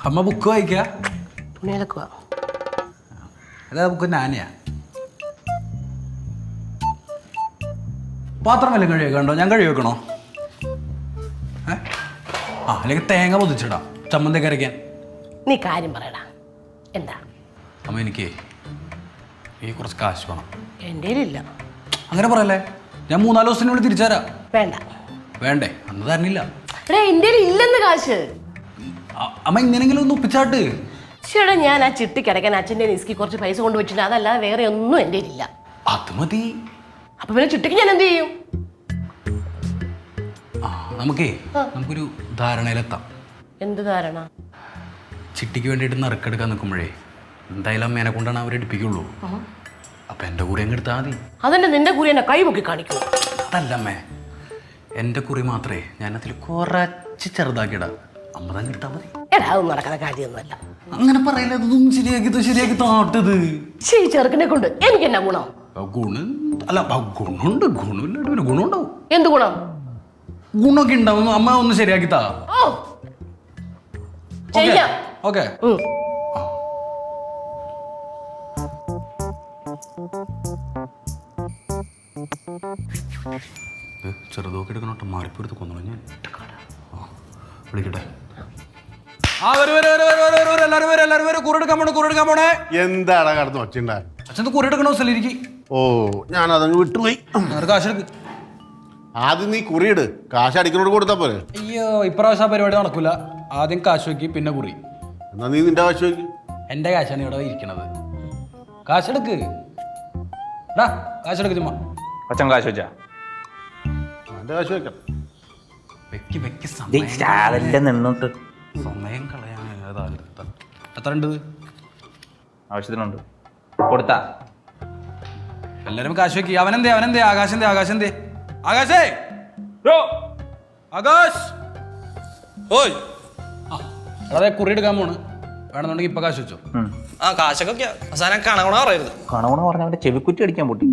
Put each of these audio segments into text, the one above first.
അമ്മ ബുക്ക് വായിക്കുക. തുണിയിലക്കുക. അതാ ബുക്ക് നാനയാ. പാത്രം വല്ലതും കഴുകണ്ടോ? ഞാൻ കഴുകി വെക്കണോ? അല്ലെങ്കിൽ തേങ്ങ പൊതിച്ചിടാം ചമ്മന്തി കരയ്ക്കാൻ. നീ കാര്യം പറയടാ. എന്താ അമ്മ? എനിക്ക് ഈ കുറച്ച് കാശ് വേണം. എൻ്റെ ഇല്ല. അങ്ങനെ പറയല്ലേ, ഞാൻ 3-4 ദിവസത്തിനുള്ളിൽ തിരിച്ചു തരാം. വേണ്ട. വേണ്ടേ? അന്ന് തരണില്ല. എൻ്റെ ഇല്ലെന്ന് കാശ്. അമ്മ ഇങ്ങനെങ്കിലും ഒന്ന് ഒപ്പിച്ചാട്ട്. ചേട്ടാ, ഞാൻ ആ ചിട്ടി കിടക്കാൻ അച്ഛൻ്റെ നിസ്കി കുറച്ച് പൈസ കൊണ്ടുവച്ചിട്ടുണ്ട്. അതല്ലാതെ വേറെ ഒന്നും എൻ്റെ ഇല്ല. അത് മതി. അപ്പൊ പിന്നെ ചിട്ടിക്ക് ഞാൻ എന്ത് ചെയ്യും? നമുക്കൊരു ധാരണയിലെത്താം. എന്ത് ധാരണ? ചിട്ടിക്ക് വേണ്ടിയിട്ട് നറുക്കെടുക്കാൻ നിൽക്കുമ്പോഴേ എന്തായാലും അമ്മേനെ കൊണ്ടാണ് അവരെടുപ്പിക്കുള്ളൂ. അപ്പൊ എൻ്റെ കുറി അങ്ങ് എടുത്താൽ മതി. അതന്നെ നിന്റെ കുറി എന്നെ കൈ പൊക്കി കാണിക്കൂ. അതല്ല അമ്മേ, എൻ്റെ കുറി മാത്രമേ ഞാനതിൽ കുറച്ച് ചെറുതാക്കിയിടാം. അമ്മ തന്നെ എടുത്താൽ മതി. എടാ, അതൊന്നും നടക്കുന്ന കാര്യമൊന്നുമല്ല. അങ്ങനെ പറയില്ല. അതൊന്നും ശരിയാക്കി താട്ടത്. ശരി, ചെറുക്കനെ കൊണ്ട് എനിക്ക് എന്നാ ഗുണം? ഗുണമുണ്ട്. ഗുണമില്ലാണ്ട് ഒരു ഗുണം ഉണ്ടാവും. എന്ത് ഗുണം? ഗുണമൊക്കെ ഉണ്ടാവും. അമ്മ ഒന്ന് ശരിയാക്കി താ. ഓക്കെ. ചെറുതൊക്കെ എടുക്കണോട്ടെ. മാറിപ്പോടുത്ത് കൊന്നു ഞാൻ. വിളിക്കട്ടെ. എന്താടാ കടന്നു വച്ചിണ്ടാ? അച്ഛൻ കുറി എടുക്കണോ? സ്ഥലിരിക്കും. ഓ, ഞാൻ അതങ്ങ് വിട്ടുപോയി. കാശെടുക്ക്. ആദ്യം നീ കുറിയിട്, കാശ് അടിക്കുന്നോട് കൊടുത്താ പോരെ? അയ്യോ, ഇപ്രാവശ്യം ആ പരിപാടി നടക്കൂല. ആദ്യം കാശ് വെക്കി, പിന്നെ കുറി. എന്നാ നീ നിന്റെ കാശ് വെക്ക്. എന്റെ കാശാണ് ഇവിടെ ഇരിക്കണത്. കാശെടുക്ക്. കാശെടുക്ക്. ചുമ്മാ അച്ഛൻ കാശ് വെച്ചാ എന്റെ കാശ് വെക്കാം. വെക്കി നിന്നിട്ട് സമയം കളയാൻ. എത്ര ഉണ്ട്? ആവശ്യത്തിനുണ്ട്. കൊടുത്താ എല്ലാരും കാശ് വെക്കി. അവനെന്തേ? ആകാശെന്തേ? ആകാശേ, ആകാശ്. ഓയ്, അതെ കുറി എടുക്കാൻ പോണ്. വേണമെന്നുണ്ടെങ്കിൽ ഇപ്പൊ കാശ് വെച്ചോ. കാശൊക്കെ അവസാനം കണകണ പറയരുത്. കണവണ പറഞ്ഞ ചെവിക്കുറ്റി അടിക്കാൻ പൊട്ടി.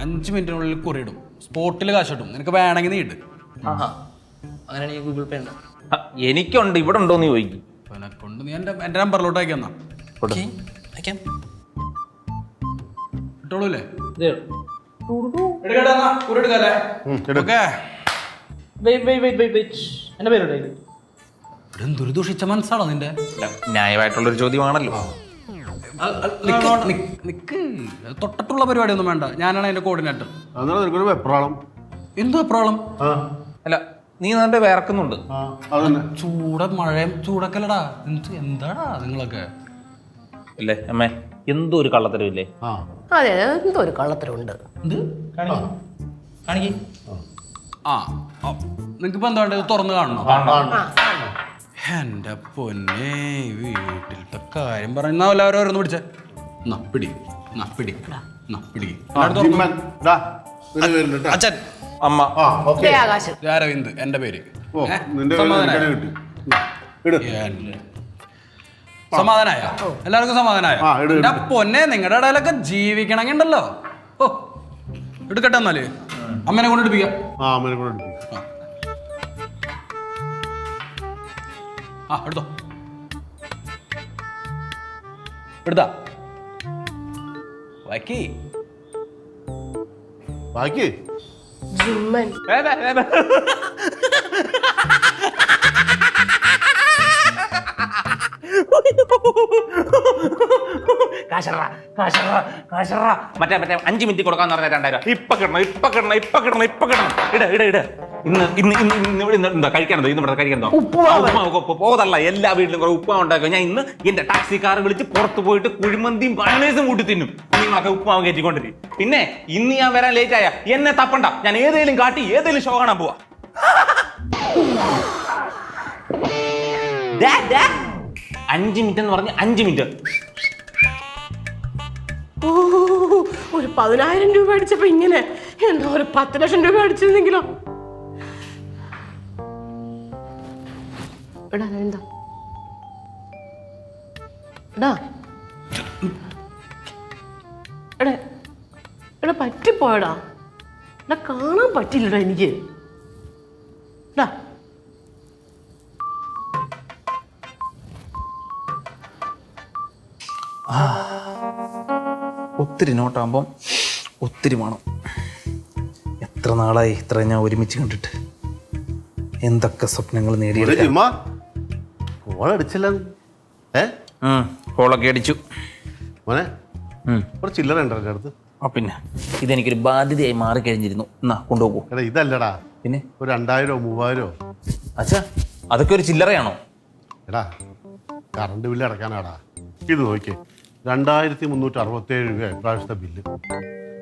5 മിനിറ്റിനുള്ളിൽ കുറി ഇടും. സ്പോട്ടിൽ കാശ് കിട്ടും. നിനക്ക് വേണമെങ്കിൽ നീ ഇട്. അങ്ങനെയാണെങ്കിൽ ഗൂഗിൾ പേ ഉണ്ട്. എനിക്കുണ്ട്. ഇവിടെ ഉണ്ടോന്ന് ചോദിക്കും. കൊണ്ട് നീ എന്റെ നമ്പറിലോട്ട് അയക്കാ. ഇട്ടോളൂല്ലേ? എന്തൊരു ദുഷിച്ച മനസ്സാണോ നിന്റെ? ന്യായമായിട്ടുള്ളൊരു ചോദ്യമാണല്ലോ. നിക്ക്, തൊട്ടിട്ടുള്ള പരിപാടി ഒന്നും വേണ്ട. ഞാനാണ് അതിന്റെ കോർഡിനേറ്റർ. എന്തോ പ്രോബ്ലം? അല്ല, നീ നല്ല വേർക്കുന്നുണ്ട്. മഴയും ചൂടൊക്കെല്ലടാ. എന്താടാ നിങ്ങളൊക്കെ? അല്ലേ അമ്മേ? എന്തോ ഒരു കള്ളത്തരവില്ലേ? അതെ, എന്തോ ഒരു കള്ളത്തരമുണ്ട്. നിങ്ങക്കിപ്പോ എന്താ വേണ്ടത്? തുറന്ന് കാണണോ? എന്റെ പൊന്നെ, വീട്ടിലത്തെ കാര്യം പറഞ്ഞ എല്ലാവരും പിടിച്ചേ. പിടി. അച്ഛൻ, അമ്മ, അരവിന്ദ് എന്റെ പേര്. സമാധാനായ? എല്ലാവർക്കും സമാധാനായ? എന്റെ പൊന്നെ, നിങ്ങളുടെ ഇടയിലൊക്കെ ജീവിക്കണമെങ്കിൽ ഉണ്ടല്ലോ. ഓ, എടുക്കട്ടെ. എന്നാല് അമ്മേനെ കൊണ്ട് എടുപ്പിക്കാം. എടുത്തോ. എടുത്താ ബാക്കി ജുമ്മൻ. മറ്റേ 5 മിനിറ്റ് കൊടുക്കാന്ന് പറഞ്ഞ 2000. ഇപ്പൊ കിട്ടണം. ഇട ഇന്ന് കഴിക്കണോ? ഇന്ന് കഴിക്കണോ? പോതല്ല, എല്ലാ വീട്ടിലും കുറെ ഉപ്പുമാവ് ഉണ്ടാക്കുക. ഞാൻ ഇന്ന് എന്റെ ടാക്സിക്കാർ വിളിച്ച് പുറത്ത് പോയിട്ട് കുഴിമന്തിയും മയണൈസും കൂട്ടി തിന്നും. നിങ്ങളൊക്കെ ഉപ്പുമാവ് കയറ്റിക്കൊണ്ടിരിക്കും. പിന്നെ ഇന്ന് ഞാൻ വരാൻ ലേറ്റ് ആയ എന്നെ തപ്പണ്ട. ഞാൻ ഏതേലും കാട്ടി ഏതേലും ഷോ കാണാൻ പോവാ. 5 മിനിറ്റ് എന്ന് പറഞ്ഞ് 5 മിനിറ്റ്. ഒരു 10,000 രൂപ അടിച്ചപ്പോ ഇങ്ങനെ എന്താ ഒരു 10 ലക്ഷം രൂപ അടിച്ചിരുന്നെങ്കിലോ? എടാ എടാ പറ്റിപ്പോയടാ. എടാ കാണാൻ പറ്റില്ലടാ എനിക്ക്. എടാ ഒത്തിരി നോട്ടാകുമ്പം ഒത്തിരി വേണം. എത്ര നാളായി ഇത്ര ഞാൻ ഒരുമിച്ച് കണ്ടിട്ട്. എന്തൊക്കെ സ്വപ്നങ്ങൾ നേടിയെടുക്കാം. ഓളടിച്ചില്ല. കോളൊക്കെ അടിച്ചു മോനെ ഒരു ചില്ലറ ഉണ്ടോ എൻ്റെ അടുത്ത്? ആ പിന്നെ ഇതെനിക്കൊരു ബാധ്യതയായി മാറിക്കഴിഞ്ഞിരുന്നു. എന്നാ കൊണ്ടുപോകൂ. എടാ ഇതല്ലടാ, പിന്നെ ഒരു 2000 3000. അച്ഛാ അതൊക്കെ ഒരു ചില്ലറയാണോ? എടാ കറണ്ട് ബില്ല് അടക്കാനാടാ. ഇത് നോക്കിയേ, 2367 രൂപ ഇപ്രാവശ്യത്തെ ബില്ല്.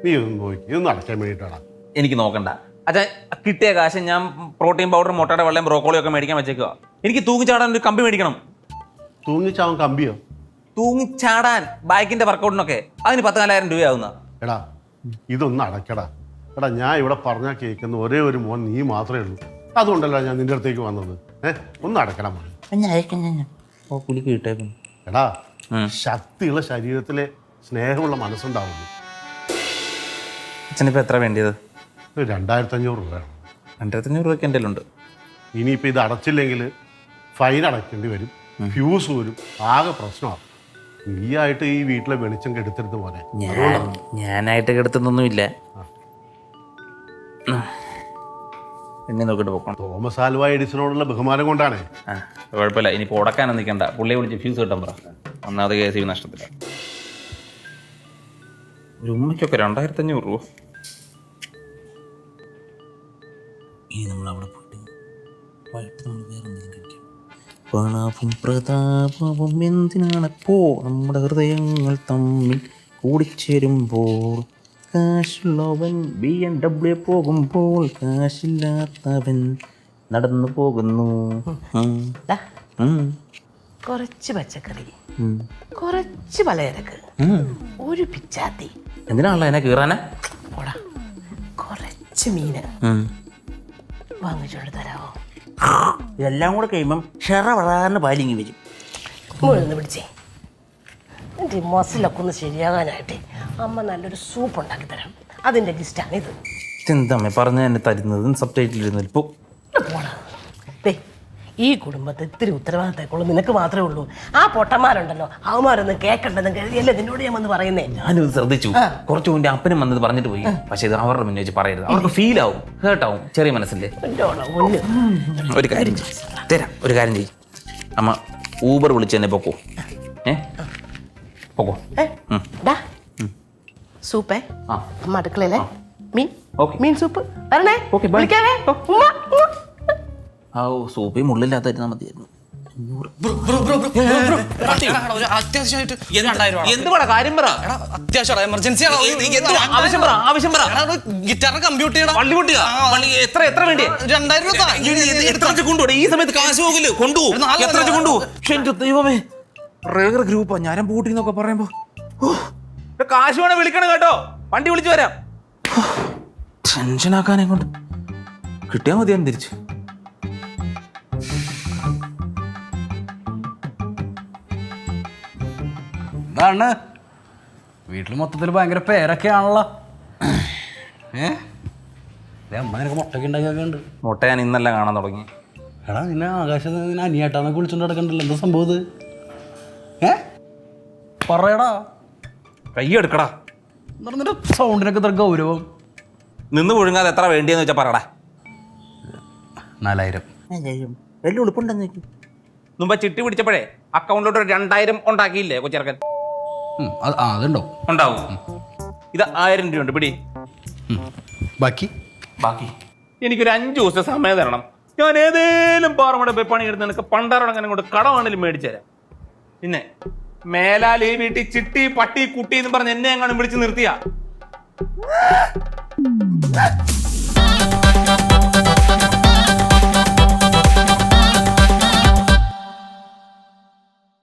നീ ഇതൊന്ന് നോക്കി, ഇതൊന്ന് അടയ്ക്കാൻ വേണ്ടിയിട്ടാടാ. എനിക്ക് നോക്കണ്ട അച്ഛാ. കിട്ടിയ കാശ് ഞാൻ പ്രോട്ടീൻ പൗഡർ, മുട്ടയുടെ വെള്ളം, ബ്രോക്കോളിയും ഒക്കെ മേടിക്കാൻ വെച്ചേക്കുക. എനിക്ക് തൂങ്ങിച്ചാടാൻ ഒരു കമ്പി മേടിക്കണം. തൂങ്ങിച്ചാവൻ കമ്പിയോ? തൂങ്ങിച്ചാടാൻ ബൈക്കിന്റെ വർക്കൗട്ടിനൊക്കെ അതിന് 14,000 രൂപയാവുന്ന. എടാ ഇതൊന്ന് അടയ്ക്കടാ. എടാ ഞാൻ ഇവിടെ പറഞ്ഞാൽ കേൾക്കുന്ന ഒരേ ഒരു മോൻ നീ മാത്രമേ ഉള്ളൂ. അതുകൊണ്ടല്ല ഞാൻ നിന്റെ അടുത്തേക്ക് വന്നത്. ഒന്ന് അടയ്ക്കണം മോനെ. പുലിക്ക് കിട്ടേക്കും. എടാ ശക്തിയുള്ള ശരീരത്തിലെ സ്നേഹമുള്ള മനസ്സുണ്ടാവുന്നു. അച്ഛനിപ്പോൾ എത്ര വേണ്ടിയത്? 2500 രൂപയാണ്. 2500 രൂപയ്ക്ക് എൻ്റെ ഉണ്ട്. ഇനിയിപ്പോൾ ഇത് അടച്ചില്ലെങ്കിൽ ഫൈൻ അടയ്ക്കേണ്ടി വരും, ഫ്യൂസ് വരും, ആകെ പ്രശ്നമാണ്. നീയായിട്ട് ഈ വീട്ടിലെ വെളിച്ചം കെടുത്തരുത് പോലെ. ഞാനായിട്ട് കെടുത്തുന്നൊന്നുമില്ല. എന്നെ നോക്കിട്ട് പോക്കണം. തോമസ് ആൽവ എഡിസനോടുള്ള ബഹുമാനം കൊണ്ടാണ്. കുഴപ്പമില്ല. ഇനി ഉടക്കാനൊന്നും നിൽക്കണ്ട. പുള്ളിയെ വിളിച്ച് ഫ്യൂസ് കിട്ടാൻ പറ. ഒന്നാമത് കേസ് നഷ്ടത്തില്ല. ഒരു ഉമ്മയ്ക്കൊക്കെ 2500 രൂപ. ഇനി നമ്മൾ അവിടെ പോയിട്ട് വേറെ എന്തെങ്കിലും കഴിക്കാം. പണവും പ്രതാപവും എന്തിനാണപ്പോ നമ്മുടെ ഹൃദയങ്ങൾ തമ്മിൽ കൂടിച്ചേരുമ്പോൾ. കാശുള്ളവൻ BMW പോകുമ്പോൾ കാശില്ലാത്തവൻ നടന്നു പോകുന്നു. കുറച്ച് പച്ചക്കറി, കുറച്ച് പലചരക്ക്, ഒരു പിച്ചാത്തി. എന്തിനാണല്ലോ എന്നെ കീറാനാ? പോടാ, കുറച്ച് മീന് വാങ്ങിച്ചോണ്ട് തരാമോ? ഇതെല്ലാം കൂടെ കഴിയുമ്പം ഷെറ പാലിങ്ങി വരും. മുഴുന്ന് പിടിച്ചേ. എൻ്റെ മസിലൊക്കെ ഒന്ന് ശരിയാകാനായിട്ട് അമ്മ നല്ലൊരു സൂപ്പ് ഉണ്ടാക്കി തരാം. അതിൻ്റെ ലിസ്റ്റാണ് ഇത്. ഇതെന്താ പറഞ്ഞ എന്നെ തരുന്നത്? സബ് ടൈറ്റിലിരുന്നു ഇപ്പോൾ. പോടാ. ദേ ഈ കുടുംബത്തെ ഇത്തിരി ഉത്തരവാദിത്തക്കുള്ളൂ നിനക്ക് മാത്രമേ ഉള്ളൂ. ആ പൊട്ടന്മാരുണ്ടല്ലോ, അവന്മാരൊന്നും കേൾക്കണ്ടെന്ന് കരുതിയല്ലേ നിന്നോട് ഞാൻ വന്ന് പറയുന്നേ. ഞാനിത് ശ്രദ്ധിച്ചു. കുറച്ചു മുന്നേ അപ്പനും വന്നത് പറഞ്ഞിട്ട് പോയി. പക്ഷെ ഇത് അവരുടെ മുന്നേ വെച്ച് പറയരുത്. അവർക്ക് ഫീൽ ആവും, ഹേർട്ടാവും. ചെറിയ മനസ്സില്ലേ? ഒരു കാര്യം തരാം. ഒരു കാര്യം ചെയ്യും. അമ്മ ഊബർ വിളിച്ച് തന്നെ പൊക്കോ. പൊക്കോ. സൂപ്പേ ആ അമ്മ അടുക്കളയിലെ മീൻ ഓക്കെ. മീൻ സൂപ്പ് വരണേ. Okay bye. വിളിക്കാവേ. ആ സൂപ്പി മുള്ളില്ലാത്തായിരുന്നു മതിയായിരുന്നു. അത്യാവശ്യമായിട്ട് 2000 രൂപ. എന്തുവാ കാര്യം പറ. അത്യാവശ്യം എമർജൻസി ആവശ്യം പറ. ആവശ്യം പറ. ഗിറ്റാറിന് കമ്പ്യൂട്ടർ ചെയ്യണം. പള്ളി പൊട്ടിയ എത്ര വേണ്ടി? 2000 രൂപ. എത്ര കൊണ്ടുപോടെ? ഈ സമയത്ത് കാശ് പോകില്ല. കൊണ്ടുപോകും. എത്ര കൊണ്ടുപോകും? പക്ഷെ എന്റെ ദൈവമേ, റേഗർ ഗ്രൂപ്പാ ഞാൻ പൂട്ടി എന്നൊക്കെ പറയുമ്പോ കാശ് വേണേ വിളിക്കണം കേട്ടോ. വണ്ടി വിളിച്ചു വരാം. ടെൻഷനാക്കാനെ കൊണ്ട് കിട്ടിയാ മതിയാൻ തിരിച്ചു. എന്താണ് വീട്ടിൽ മൊത്തത്തിൽ ഭയങ്കര പേരൊക്കെയാണല്ലോ. അമ്മ നിനക്ക് മുട്ടൊക്കെ ഉണ്ടാക്കിയൊക്കെ ഉണ്ട്. മുട്ട ഞാൻ ഇന്നല്ല കാണാൻ തുടങ്ങി. എടാ നിന്നെ ആകാശത്ത് നിന്നെ അനിയേട്ടാന്നൊക്കെ വിളിച്ചോണ്ട് നടക്കണ്ടല്ലോ. എന്താ സംഭവം ഇത്? പറയടാ. കൈ എടുക്കടാ. നിന്റെ സൗണ്ടിനൊക്കെ ഇത്ര ഗൗരവം. നിന്ന് ഒഴുങ്ങാതെ എത്ര വേണ്ടിയെന്ന് വെച്ചാൽ പറയടാ. 4000. വലിയ ഉളുപ്പുണ്ടെന്ന് മുമ്പ് ചിട്ടി പിടിച്ചപ്പോഴേ അക്കൗണ്ടിലോട്ട് 2000 ഉണ്ടാക്കിയില്ലേ കൊച്ചിറക്കൻ? അതുണ്ടോ? ഉണ്ടാവും. ഇത് 1000 രൂപ ഉണ്ട്. പിടി. ബാക്കി എനിക്കൊരു 5 ദിവസം സമയം തരണം. ഞാൻ ഏതേലും പാറമട പോയി പണിയെടുത്ത് നിനക്ക് പണ്ടാറടങ്ങനെ കൊണ്ട് കടമാണെങ്കിലും മേടിച്ചു തരാം. പിന്നെ മേലാൽ ഈ വീട്ടിൽ ചിട്ടി പട്ടി കുട്ടി എന്ന് പറഞ്ഞ് എന്നെ എങ്ങാനും വിളിച്ച് നിർത്തിയാ